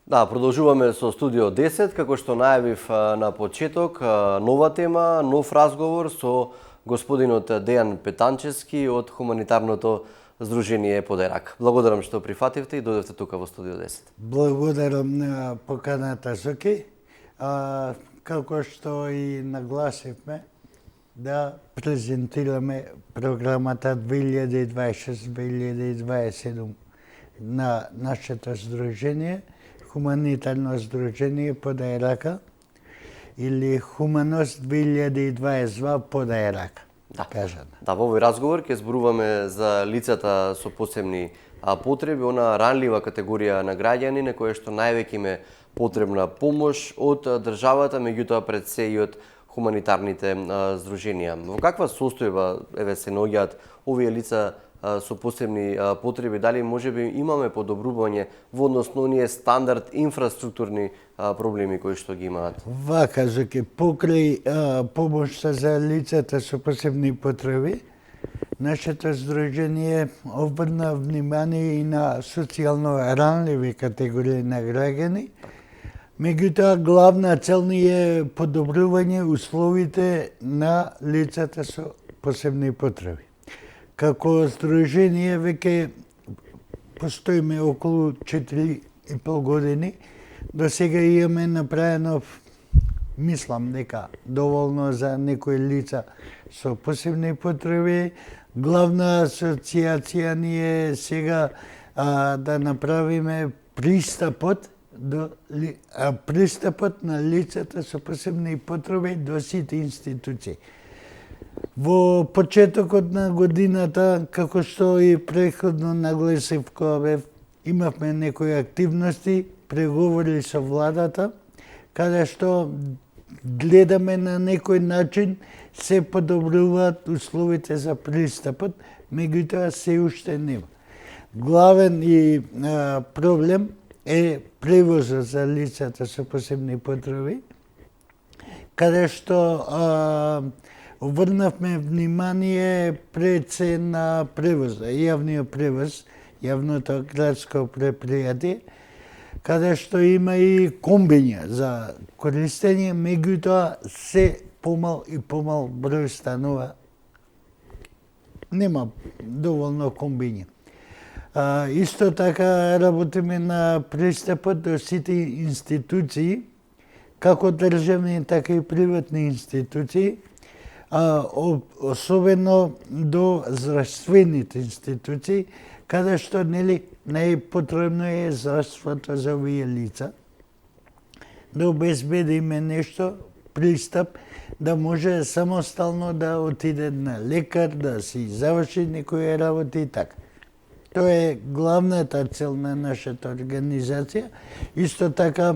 Да, продолжуваме со Студио 10, како што најавив на почеток, нова тема, нов разговор со господинот Дејан Петанчевски од Хуманитарното здружение Подерак. Благодарам што прифативте и дојдовте тука во Студио 10. Благодарам на поканата, Соки. Како што и нагласивме, да презентираме програмата 2026-2027 на нашето здружение, Хуманитарно здружение Подерак или Хуманост 2022 Подерак. Да, во овој разговор ќе зборуваме за лицата со посебни потреби, она ранлива категорија на граѓани на која што највеќе им е потребна помош од државата, меѓутоа пред се и од хуманитарните здруженија. Во каква состојба се наоѓаат овие лица со посебни потреби? Дали можеби имаме подобрување во однос на оние стандард инфраструктурни проблеми кои што ги имаат? Вака, Зоки, покрај помошта за лицата со посебни потреби, нашето здружение обрна внимание и на социјално ранливи категории на граѓани. Меѓутоа, главна цел ни е подобрување условите на лицата со посебни потреби. Како здружение веќе постоиме околу 4,5 години. До сега имаме направено, мислам дека доволно за некои лица со посебни потреби. Главна асоциација ни е сега да направиме пристапот на лицата со посебни потреби до сите институции. Во почетокот на годината, како што и претходно нагласив кога бев, имавме некои активности, преговори со владата, каде што гледаме на некој начин се подобруваат условите за пристапот, меѓутоа се уште нема. Главен и проблем е превозот за лицата со посебни потреби, каде што обрнавме внимание пред се на превоза, јавниот превоз, јавното градско предпријатие, каде што има и комбиња за користење, меѓутоа се помал и помал број станува. Нема доволно комбиња. Исто така работиме на пристапот до сите институции, како државни, така и приватни институции, особено до здравствените институции, каде што најпотребно е здравството за овие лица, да обезбедиме нешто, пристап, да може самостално да отиде на лекар, да си заврши некои работи и така. Тоа е главната цел на нашата организација. Исто така,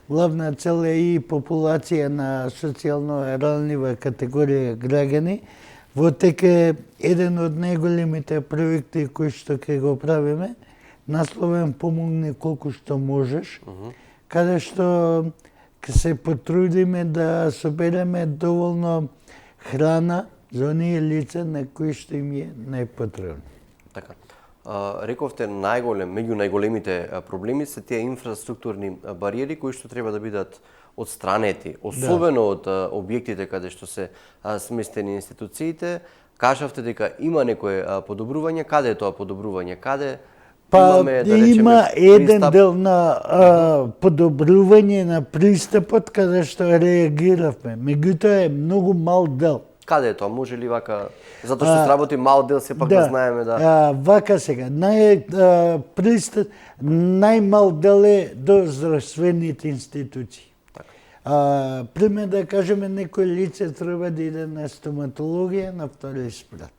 главна цел е и популација на социјално ранлива категорија граѓани. Во тек е еден од најголемите проекти кои што ќе го правиме, насловен "Помогни колку што можеш", каде што ќе се потрудиме да собереме доволно храна за оние лица на кои што им е најпотребно. Така. Рековте меѓу најголемите проблеми се тие инфраструктурни бариери кои што треба да бидат отстранети, особено од објектите каде што се сместени институциите. Кажавте дека има некое подобрување. Каде е тоа подобрување? Каде имаме, да речеме, има еден дел на подобрување на пристапот каде што реагиравме. Меѓутоа е многу мал дел. Каде е тоа? Може ли вака? Затоа што сработи мал дел, сепак да знаеме да... Вака сега, најмал дел е до здравствените институции. Пример да кажеме, некој лице треба да иде на стоматологија на втори спрат.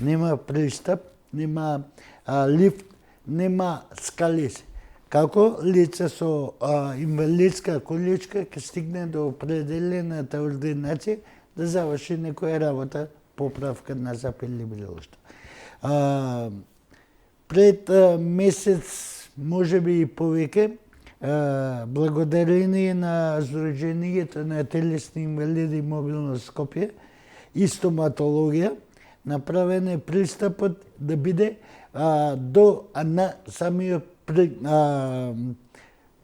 Нема пристап, нема лифт, нема скалиси. Како лице со инвалидска количка ќе стигне до определената ординација да заврши некоја работа, поправка на запел или било што. Пред месец, можеби и повеќе, благодарение на Сдруженијето на телесни инвалиди Мобилност Скопје и стоматологија, направен е пристапот да биде до на самиот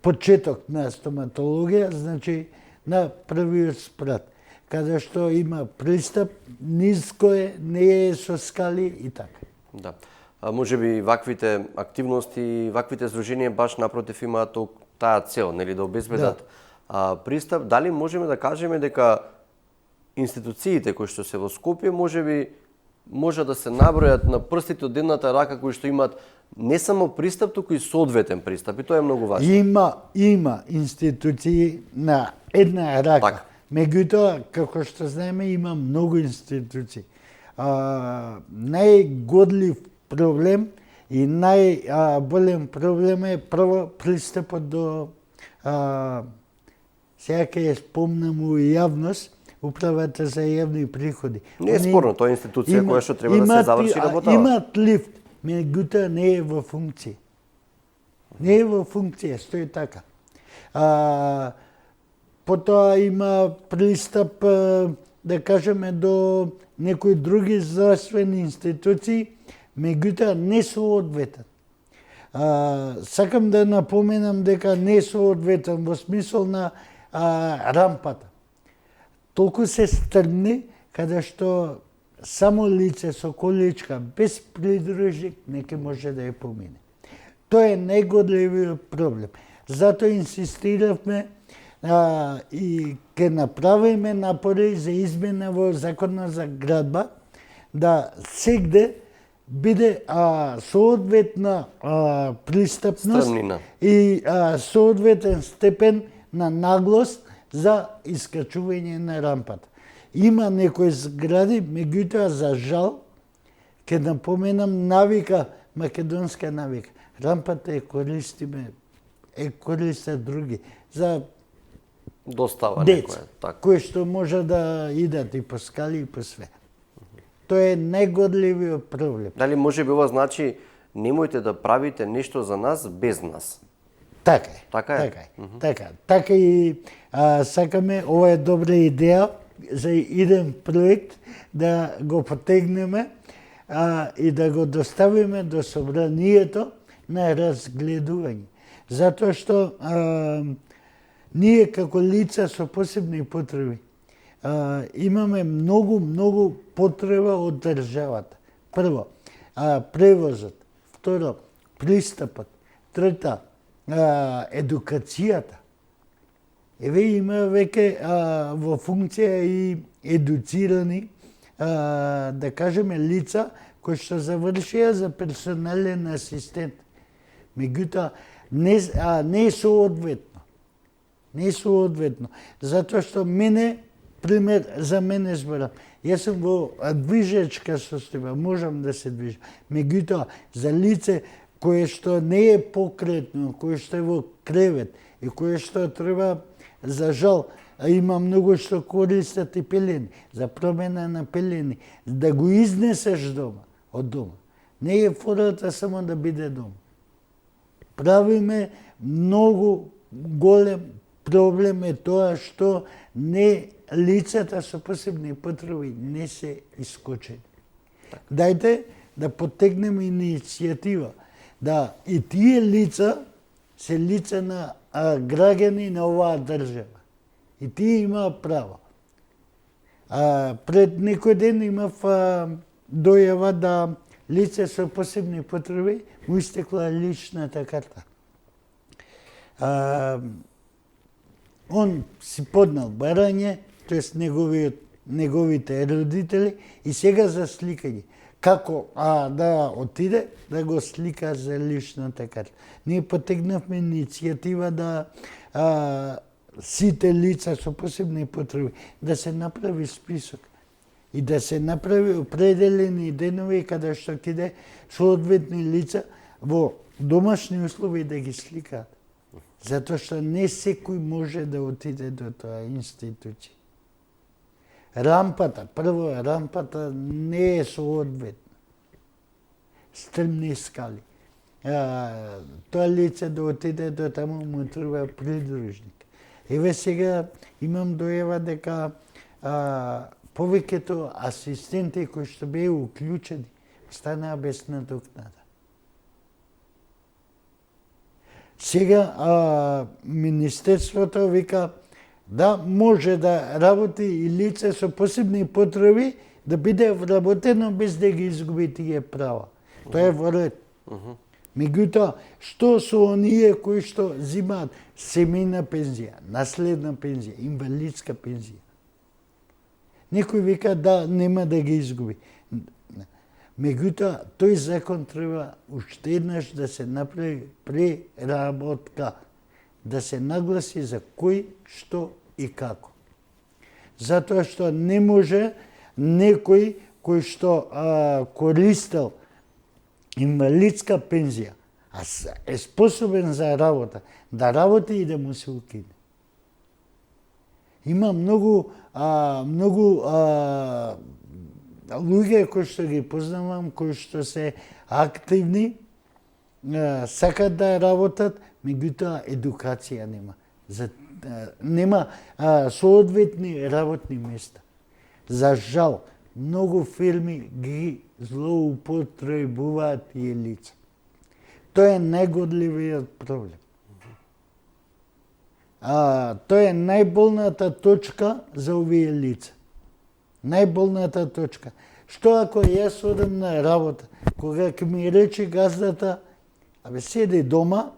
почеток на стоматологија, значи на првиот спрат, каде што има пристап, ниско е, не е со скали и така. Да. Може би ваквите активности, ваквите здруженија баш напротив имаат таа цел, нели, да обезбедат пристап. Дали можеме да кажеме дека институциите кои што се во Скопје може да се набројат на прстите од едната рака кои што имаат не само пристап, туку и соодветен пристап, и тоа е многу важно. Има институции на една рака. Така. Меѓутоа, како што знаеме, има многу институции. Најгодлив проблем и најголем проблем е прво пристапот до сега ќе ја спомнам у јавност, Управата за јавни приходи. Не е спорно, тоа е институција која што треба да се заврши работава. Имаат лифт, меѓутоа не е во функција. Не е во функција, стои така. Потоа има пристап, да кажеме, до некои други здравствени институции, меѓутоа не соодветен. Сакам да напоменам дека не соодветен во смисол на рампата. Толку се стрмни, каде што само лице со количка без придружник не ќе може да ја помине. Тоа е најгодливиот проблем. Затоа инсистиравме и ќе направиме напори за измена во Законот за градба, да сегде биде соодветна пристапност Стрмнина. и соодветен степен на наглост за искачување на рампата. Има некои згради, меѓутоа за жал, ќе напоменам навика, македонска навика. Рампата користат други за Достава деца, некоја, така. кои што може да идат и по скали и по све. Тоа е најгодливиот проблем. Дали може би ова значи немојте да правите нешто за нас без нас? Така е. Така е? Така и сакаме, ова е добра идеја за иден проект да го потегнеме и да го доставиме до собранието на разгледување. Затоа што ние како лица со посебни потреби имаме многу потреба од државата. Прво, превозот. Второ, пристапот. Трета, едукацијата. Еве има веќе во функција и едуцирани, да кажеме, лица кои што завршија за персонален асистент. Меѓутоа, не е соодветно. Не е соодветно. Затоа што пример за мене зборам. Јас сум во движечка состојба, можам да се движам. Меѓутоа, за лице кое што не е покретно, кое што е во кревет и кое што треба, за жал, има многу што користат и пелени, за промена на пелени, да го изнесеш од дома. Не е фората само да биде дома. Правиме многу голем проблем е тоа што лицата со посебни потреби не се искочени. Дајте да поттегнеме иницијатива, да и тие лица се лица на граѓани на оваа држава. И тие имаат право. Пред некој ден имав дојава да лице со посебни потреби му истекла личната карта. Он си поднал барање, тоест неговите родители, и сега за сликање. Како да отиде, да го слика за личната карта. Ние потегнавме иницијатива да сите лица со посебни потреби, да се направи список и да се направи определени денови каде што ќе соодветни лица во домашни услови да ги сликаат. Затоа што не секој може да отиде до тоа институција. Рампата не е соодветна. Стрмни скали. Тоа лице да отиде до таму му треба придружник. Еве сега имам дојава дека повеќето асистенти кои што беа уклучени станаа без надокнада. Сега Министерството вика да може да работи и лице со посебни потреби да биде вработено без да ги изгуби тие права. Тоа е во ред. Меѓутоа, што со оние кои што земаат семејна пензија, наследна пензија, инвалидска пензија? Некој вика да нема да ги изгуби. Меѓутоа, тој закон треба уште еднаш да се направи преработка, да се нагласи за кој, што и како. Затоа што не може некој кој што користел инвалидска пензија, а е способен за работа, да работи и да му се укине. Има многу луѓе кои што ги познавам, кои што се активни, сакат да работат, меѓутоа едукација нема. Нема соодветни работни места. За жал, многу фирми ги злоупотребуваат тие лица. Тоа е најгодливиот проблем. Тоа е најболната точка за овие лица. Најболната точка. Што ако јас одам на работа, кога ќе ми рече газдата, седи дома,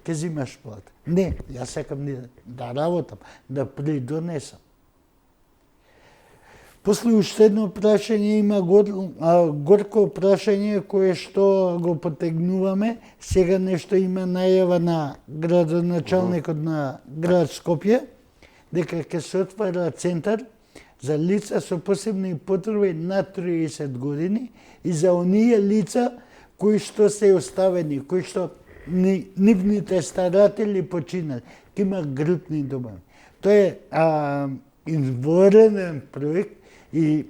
ќе зимаш плата. Не, јас сакам да работам, да придонесам. После уште едно прашање има горко прашање кое што го потегнуваме. Сега нешто има најава на градоначалникот на град Скопје, дека ќе се отвара центар за лица со посебни потреби над 30 години и за оние лица кои што се оставени, кои што нивните старатели починали. Ке има групни домови. Тоа е изворенен проект и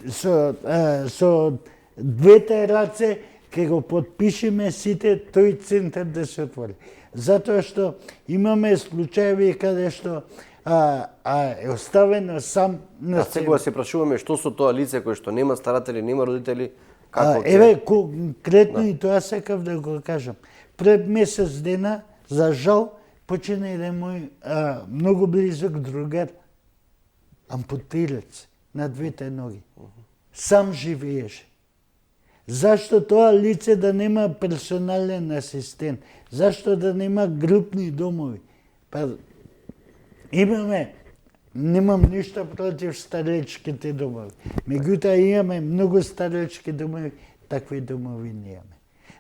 со двете раце ќе го подпишеме сите тој центар да се отвори. Затоа што имаме случаеви каде што е оставено сам на себе. Сега се прашуваме што со тоа лице кој што нема старатели, нема родители, како еве конкретно и тоа сакав да го кажам. Пред месец дена, за жал, почина еден мој многу близок другар, ампутирец на двете ноги. Сам живееше. Зашто тоа лице да нема персонален асистент? Зашто да нема групни домови? Па немам ништо против старечките домови. Меѓутоа имаме многу старечки домови, такви домови немаме.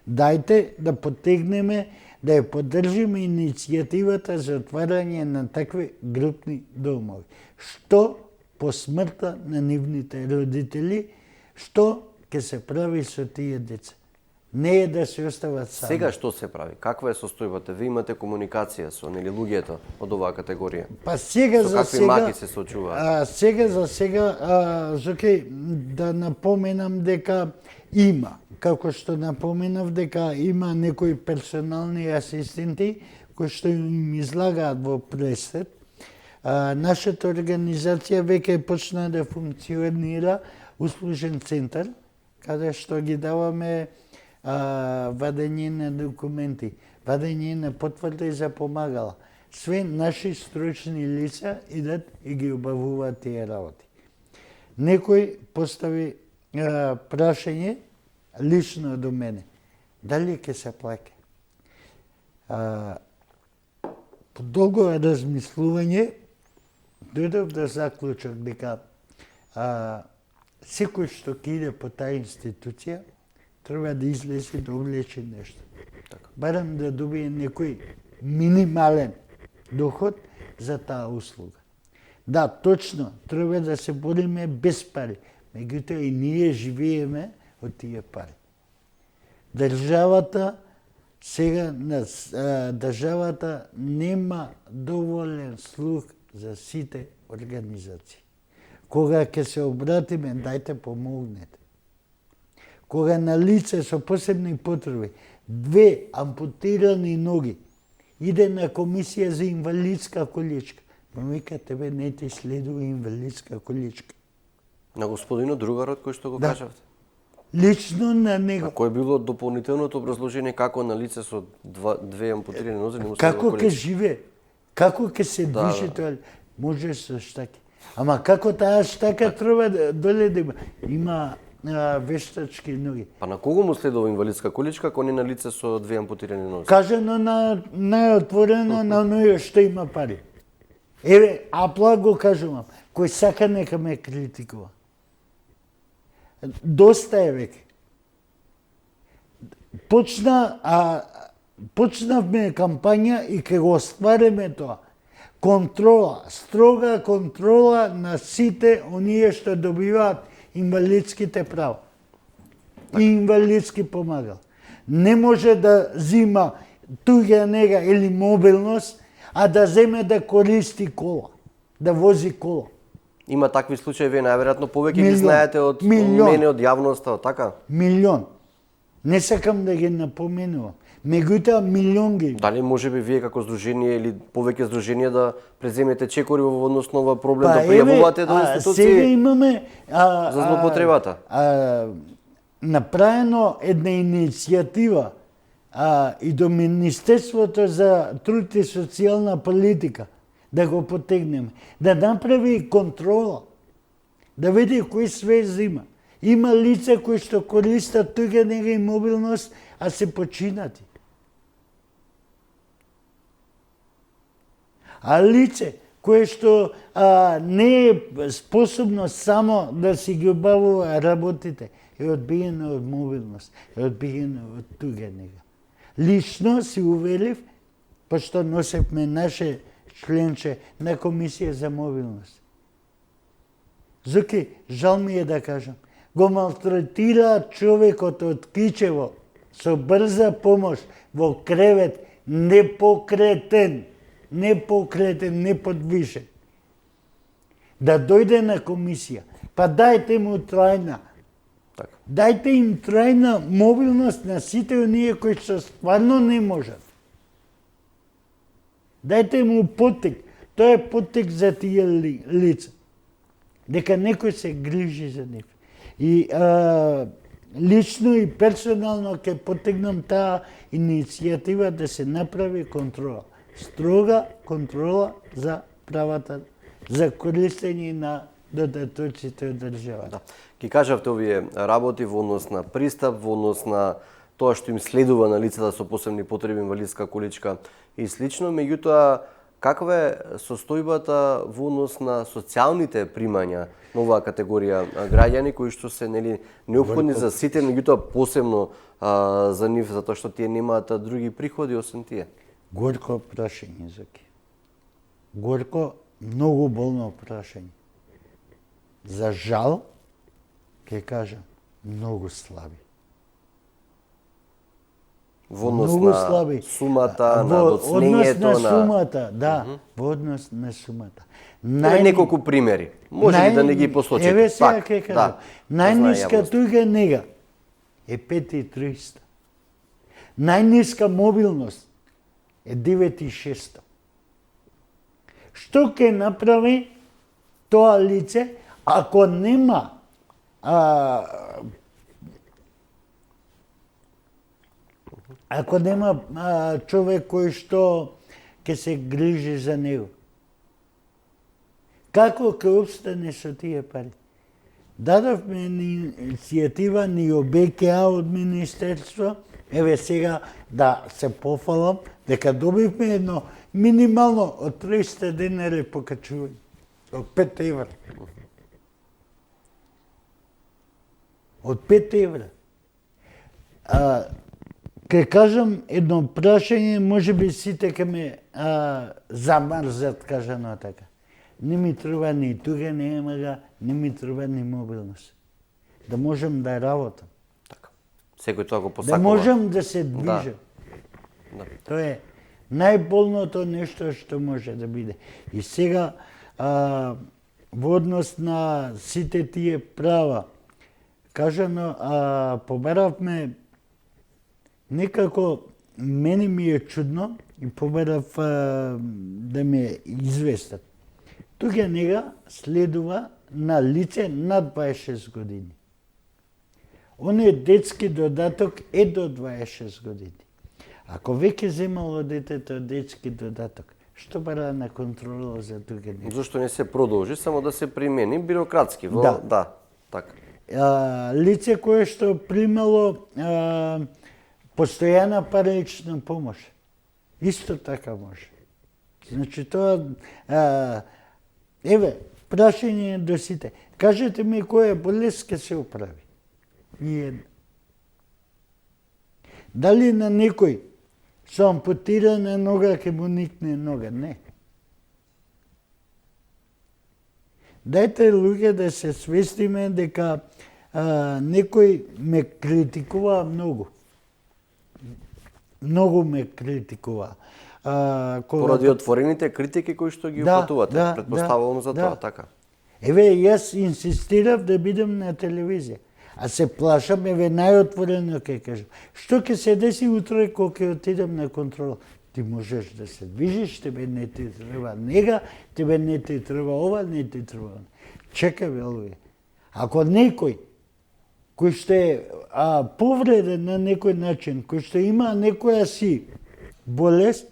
Дајте да потегнеме, да ја поддржиме иницијативата за отварање на такви групни домови. Што по смртта на нивните родители, што ќе се прави со тие деца? Не е да се остават сами. Сега што се прави? Каква е состојбата? Ви имате комуникација со луѓето од оваа категорија? Па сега со какви маки се соочуваат? Сега, Зоки, да напоменам дека има, како што напоменав дека има некои персонални асистенти кои што им излагаат во пресет. Нашата организација веќе почна да функционира услужен центар, каде што ги даваме вадење на документи, вадење на потврди за помагала. Све наши стручни лица идат и ги обавуваат тие работи. Некој постави прашање лично до мене. Дали ќе се плаќа? По долго размислување дојдов до заклучок дека секој што ќе иде по таа институција треба да излезе да облече нешто. Барем да добие некој минимален доход за таа услуга. Да, точно, треба да се бориме без пари, меѓутоа и ние живееме од тие пари. Државата нема доволен слух за сите организации. Кога ќе се обратиме, дајте помогнете. Кога на лице со посебни потреби, 2 ампутирани ноги, иде на комисија за инвалидска количка, ма вика, тебе не ти следува инвалидска количка. На господинот другарот кој што го кажавте? лично на А него. кој било дополнителното образложение како на лице со две ампутирани нозе не му се Како дава ќе колечки? живее? Како ќе се движи тоа? Може со штаки. Ама како таа штака треба доле да има? Има вештачки ноги. Па на кого му следува инвалидска количка, ако не на лице со две ампутирани нозе? Кажано на најотворено на оној што има пари. Еве, апла го кажувам. Кој сака нека ме критикува. Доста е веќе. Почнавме кампања и ке го оствариме тоа. Контрола, строга контрола на сите оние што добиваат инвалидските права. И инвалидски помагал. Не може да зима туѓа нега или мобилност, а да земе да користи кола, да вози кола. Има такви случаи, вие најверојатно повеќе ги Милион. знаете од Милион. мене, од јавноста, така? Милион. Не сакам да ги напоменувам. Меѓутоа милион ги. Дали може би вие како здружение или повеќе здруженија да преземете чекори во однос на овој проблем, да пријавувате до сега институции имаме за злоупотребата? Направено една иницијатива и до Министерството за труд и социјална политика да го потегнеме, да направи контрола, да види кој све зима. Има лица кои што користат туѓа нега и мобилност, а се починати. А лице кое што не е способно само да си ги обавува работите, е одбиено од мобилност, е одбиено од туѓа нега. Лично си уверив, пошто носевме наше членче на Комисија за мобилност. Зуки, жал ми е да кажам, го малтретира човекот од Кичево со брза помош во кревет, непокретен, неподвишен. Да дојде на комисија, па дајте му трајна. Така. Дајте им трајна мобилност на сите оние кои што стварно не можат. Дајте му поттик. Тоа е поттик за тие лица. Дека некој се грижи за нив. И лично и персонално ќе поттегнам таа иницијатива да се направи контрола. Строга контрола за правата за користење на додатоците од државата. Да. Ги кажавте овие работи во однос на пристап, во однос на тоа што им следува на лицата со посебни потреби, инвалидска количка и слично, меѓутоа каква е состојбата во однос на социјалните примања на оваа категорија граѓани кои што се неопходни за сите, меѓутоа посебно за нив затоа што тие немаат други приходи освен тие? Горко прашање, Заки. Горко, многу болно прашање. За жал, ќе кажам, многу слаби. Во однос Многу на слаби. сумата, на Во однос доцнењето, на сумата, да, во однос на сумата. Неколку примери. Може ли да не ги посочите? Еве сега Пак, ќе кажам. да, Најниска да знае туѓа нега е 5300. Најниска мобилност е 9600. Што ќе направи тоа лице ако нема ако нема човек кој што ќе се грижи за него? Како ќе обстане со тие пари? Дадовме иницијатива, ни обеќаа од Министерство, еве сега да се пофалам, дека добивме едно минимално од 300 денари покачување, од 5 евра. Од 5 евра. Ке кажам едно прашање, може би сите ке ме замрзат, кажано така. Не ми треба ни туѓа немага, не ми треба ни мобилност. Да можам да работам. Така. Секој тоа го Да посакува. можам да се движам. Да. Тоа е најболното нешто што може да биде. И сега, во однос на сите тие права, кажано, побаравме, некако мене ми е чудно и побарав да ме известат. Туѓа нега следува на лице над 26 години. оној детски додаток е до 26 години. Ако веќе земало детето детски додаток, што бара на контрола за тука нешто? Зошто не се продолжи, само да се примени бирократски во Да. така. Лице кое што примало постојана парична помош, исто така може. Значи тоа еве прашање до сите. Кажете ми која болест ќе се оправи? Ниједна. Дали на некој со ампутирана нога ќе му никне нога? Не. Дајте луѓе да се свестиме дека некој ме критикува многу. Многу ме критикува. Поради отворените критики кои што ги упатувате, претпоставувам за тоа, така. Еве, јас инсистирав да бидам на телевизија. А се плашам, еве, најотворено ќе кажам. Што ќе се деси утре кога ќе отидам на контрол? Ти можеш да се движиш, тебе не ти треба нега, тебе не ти треба ова, не ти треба ова. Чекај, луѓе. Ако некој кој што е повреден на некој начин, кој што има некоја си болест,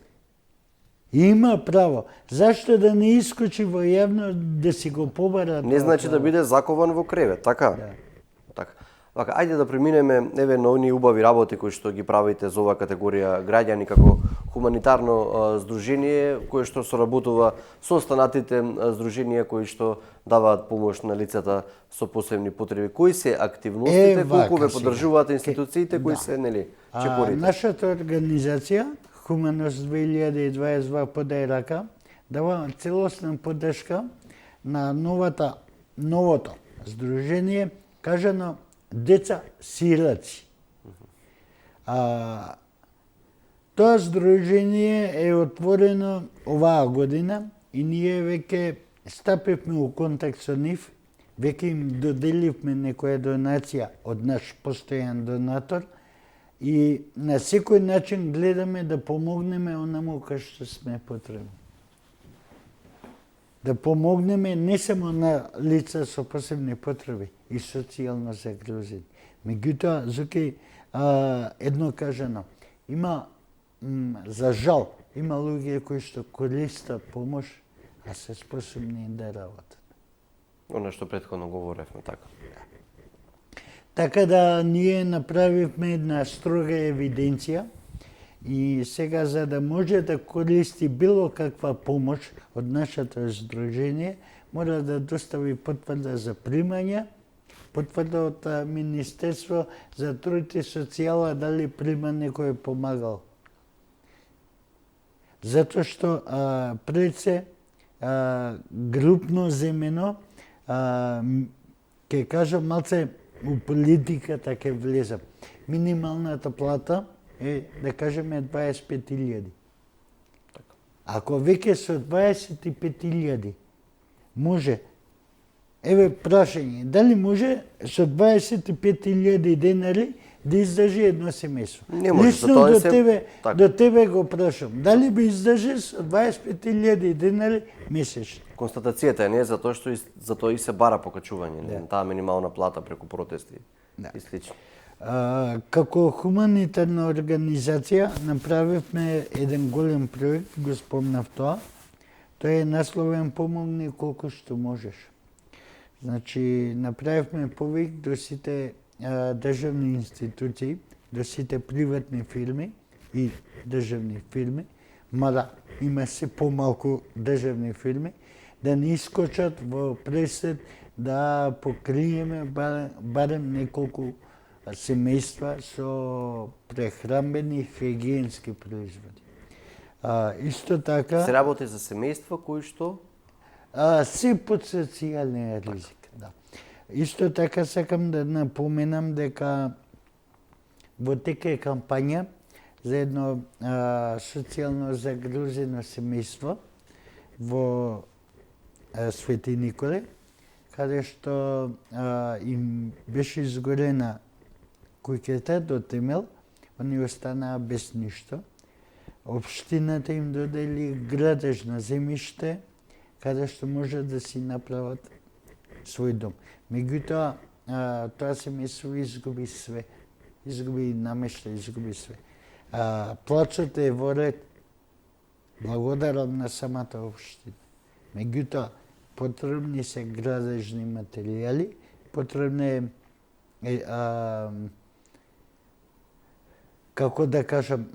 има право. Зашто да не искочи во јавно да си го побара? Не значи да биде закован во кревет, така? Да. Така. Вака, ајде да преминеме еве на оние убави работи кои што ги правите за оваа категорија граѓани како хуманитарно здружение кое што соработува со останатите здруженија кои што даваат помош на лицата со посебни потреби. Кои се активностите, колку ве поддржуваат институциите, кои се, нели, чекорите? Нашата организација Хуманост 2022 подај рака, дава целосна поддршка на новото здружение кажано деца сираци. Тоа здружение е отворено оваа година и ние веќе стапивме у контакт со нив, веќе им доделивме некоја донација од наш постојан донатор и на секој начин гледаме да помогнеме онаму кај што сме потребни. Да помогнеме не само на лица со посебни потреби и социјално загрозени. Меѓутоа, Зуки, едно кажано, има, за жал, има луѓе кои што користат помош, а се способни да работат. Оно што претходно говоревме, така. Така да ние направивме една строга евиденција и сега за да може да користи било каква помош од нашето здружение, мора да достави потврда за примање, потврда од Министерство за труд и социјала дали прима некој помагал. Затоа што пред се групно земено, ќе кажам малце у политиката ќе влезам. Минималната плата е, да кажеме, 25.000. Ако веќе со 25.000 може, еве прашање, дали може со 25.000 денари да издржи едно семејство? Не може, Лично до тебе го прашам, дали би издржи со 25.000 денари месечно? Констатацијата е не за тоа што за тоа и се бара покачување на таа минимална плата преку протести и слично. Како хуманитарна организација направивме еден голем проект, го спомнав тоа. Тоа е насловен "Помогни колку што можеш". Значи, направивме повик до сите државни институции, до сите приватни фирми и државни фирми, мада има се помалку државни фирми, да не искочат во пресед да покриеме барем неколку семејства со прехранбени хигиенски производи. Исто така... Се работи за семејства кои што? Се под социјален ризик, да. Исто така сакам да напоменам дека во тека е кампања за едно социјално загрозено семејство во Свети Николе, каде што им беше изгорена куќата до темел, они останаа без ништо. Општината им додели градежно земјиште, каде што може да си направат свој дом. Меѓутоа, тоа семејство изгуби све. Изгуби намешта, изгуби све. Плачот е во ред, благодарам на самата општина. Меѓутоа, потребни се градежни материјали, потребна е како да кажам,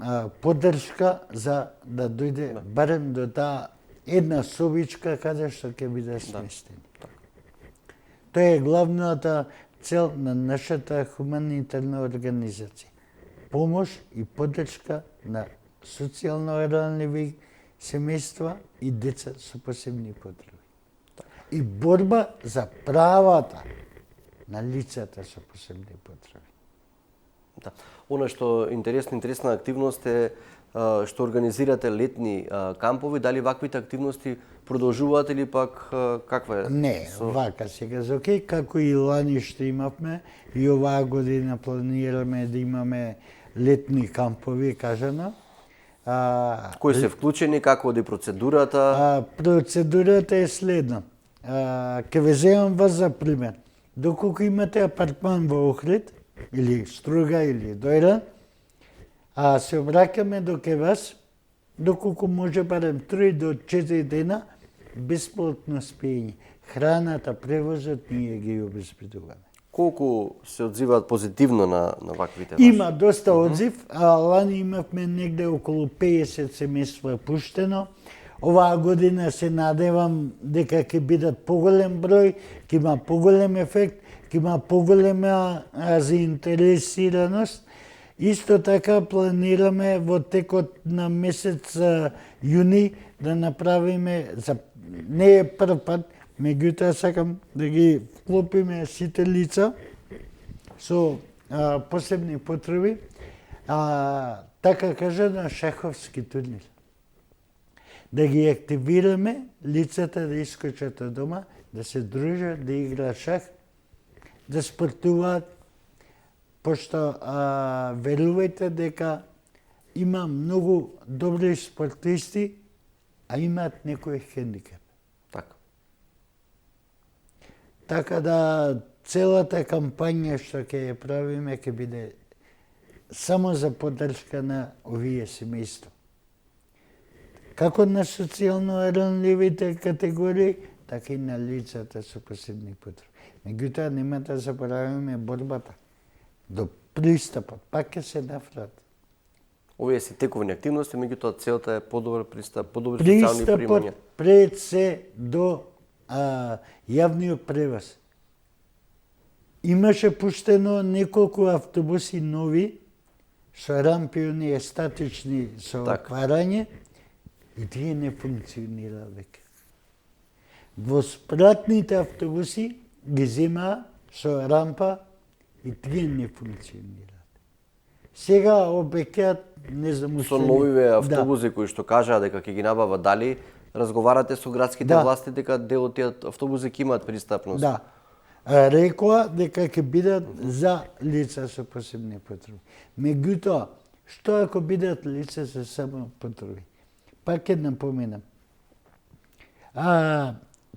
поддршка за да дојде барем до таа една собичка каде што ќе биде сместени. Тоа е главната цел на нашата хуманитарна организација. Помош и поддршка на социјално ранливи семејства и деца со посебни потреби. И борба за правата на лицата со посебни потреби. Да. Она што интересна активност е што организирате летни кампови, дали ваквите активности продолжуваат или пак каква е? Не, вака сега за окей, како и лани што имавме, и оваа година планираме да имаме летни кампови, кажано. Кои се вклучени, како оди процедурата? Процедурата е следна. Ке ве земам вас за пример. Доколку имате апартман во Охрид, или Струга, или Дојра, се обраќаме до ке вас, доколку може барем 3 до 4 дена, бесплатно спиење. Храната, превозот, ние ги обезбедуваме. Колку се одзиваат позитивно на ваквите? Има доста одзив, лани имавме негде околу 50 семејства пуштено. Оваа година се надевам дека ќе бидат поголем број, ќе има поголем ефект, ќе има поголема заинтересираност. Исто така планираме во текот на месец јуни да направиме, не е прв пат, меѓутоа сакам да ги вклопиме сите лица со посебни потреби, така кажано шаховски турнир. Да ги активираме лицата да искочат од дома, да се дружат, да играат шах, да спортуваат, пошто верувајте дека има многу добри спортисти, а имаат некој хендикеп. Така да целата кампања што ќе ја правиме ќе биде само за поддршка на овие семејства. Како на социјално ранливите категории, така и на лицата со посебни потреби. Меѓутоа нема да забораваме борбата до пристапот, пак ќе се наврат. Овие се тековни активности, меѓутоа целта е подобар пристап, подобри социјални примања. Пред се до јавниот превоз. Имаше пуштено неколку автобуси нови со рампи оние статични со отварање и тие не функционира веќе. Воспратните автобуси ги земаа со рампа и тие не функционираат. Сега обеќаат, не знам со новиве автобуси кои што кажаа дека ќе ги набават, дали разговарате со градските власти дека дел од тие автобуси ќе имаат пристапност? Да. Рекоа дека ќе бидат за лица со посебни потреби. Меѓутоа, што ако бидат лица со само потреби? Пак ќе напоменам.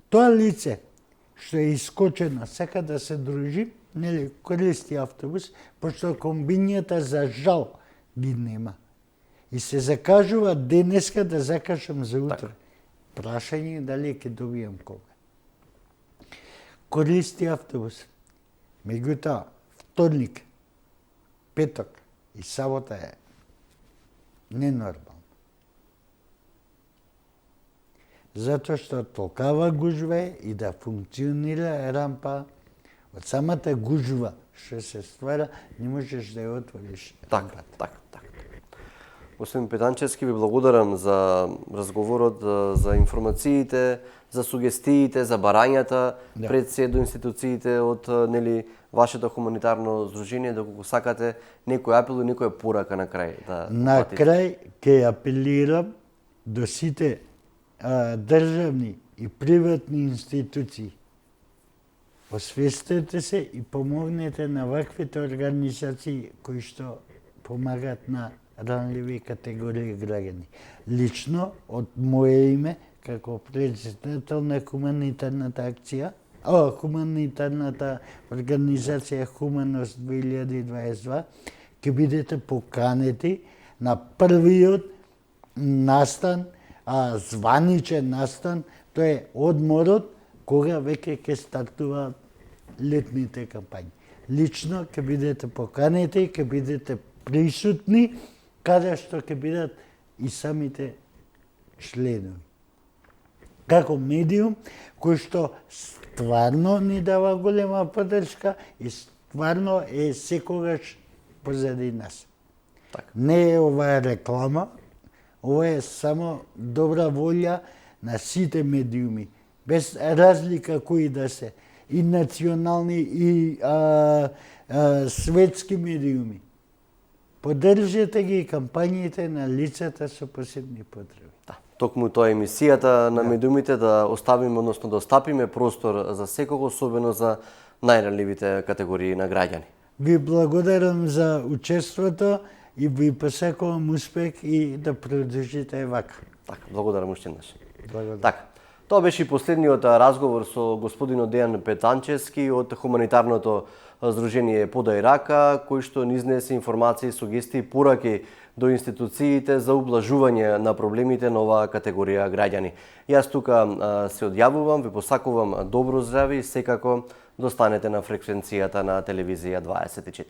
Тоа лице што е искочено, сака да се дружи, нели, користи автобус, пошто комбинијата за жал ги нема. И се закажува денеска да закажам за утре. Прашање дали ќе добијам кога. Користи автобус. Меѓутоа, вторник, петок и сабота е ненормално. Затоа што толкава гужва е и да функционира рампа, од самата гужва што се ствара, не можеш да ја отвориш. Така. Господин Петанчевски, ви благодарам за разговорот, за информациите, за сугестиите, за барањата пред се до институциите од нели вашето хуманитарно здружение, доколку сакате некој апел и некоја порака на крај да на крај ќе апелирам до сите државни и приватни институции. Освестете се и помогнете на ваквите организации кои што помагаат на ранливи категории граѓани. Лично, од моје име, како председател на хуманитарната акција, хуманитарната организација Хуманост 2022, ќе бидете поканети на првиот настан, званичен настан, тоа е одморот, кога веќе ќе стартуваат летните кампањи. Лично ќе бидете поканети, ќе бидете присутни, каде што ќе бидат и самите членови. Како медиум, кој што стварно ни дава голема поддршка и стварно е секогаш позади нас. Така. Не е ова реклама, ова е само добра волја на сите медиуми, без разлика кои да се, и национални и светски медиуми. Поддржете ги кампањите на лицата со посебни потреби. Да, токму тоа е мисијата на медиумите, да оставиме, односно да остапиме простор за секого, особено за најранливите категории на граѓани. Ви благодарам за учеството и ви посакувам успех и да продолжите вака. Така, благодарам уште еднаш. Благодарам. Така, тоа беше и последниот разговор со господинот Дејан Петанчевски од Хуманитарното Здружение Подај рака, кој што ни изнесе информации, сугестии, пораки до институциите за ублажување на проблемите на оваа категорија граѓани. Јас тука се одјавувам, ви посакувам добро здраве и секако да останете на фреквенцијата на телевизија 24.